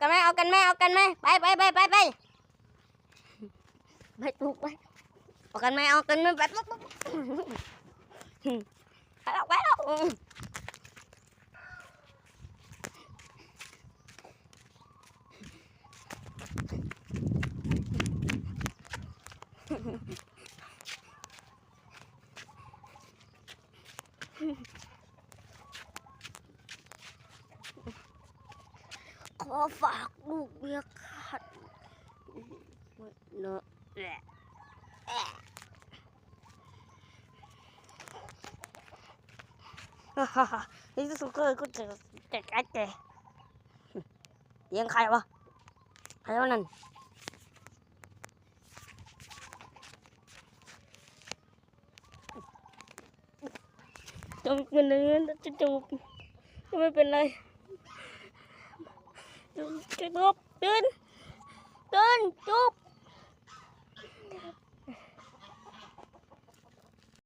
กันไหมเอากันไหมเอากันไหมไปถูกไปเอากันไหมเอากันไหมไปแล้วขอฝากลูกเมียขาดเนอะนี่สุดเคยกูเจอแกเลี้ยงใครวะใครวะนั่นจมูกเป็นอะไรจมูกไม่เป็นไรจุ๊บตื่นจุ๊บ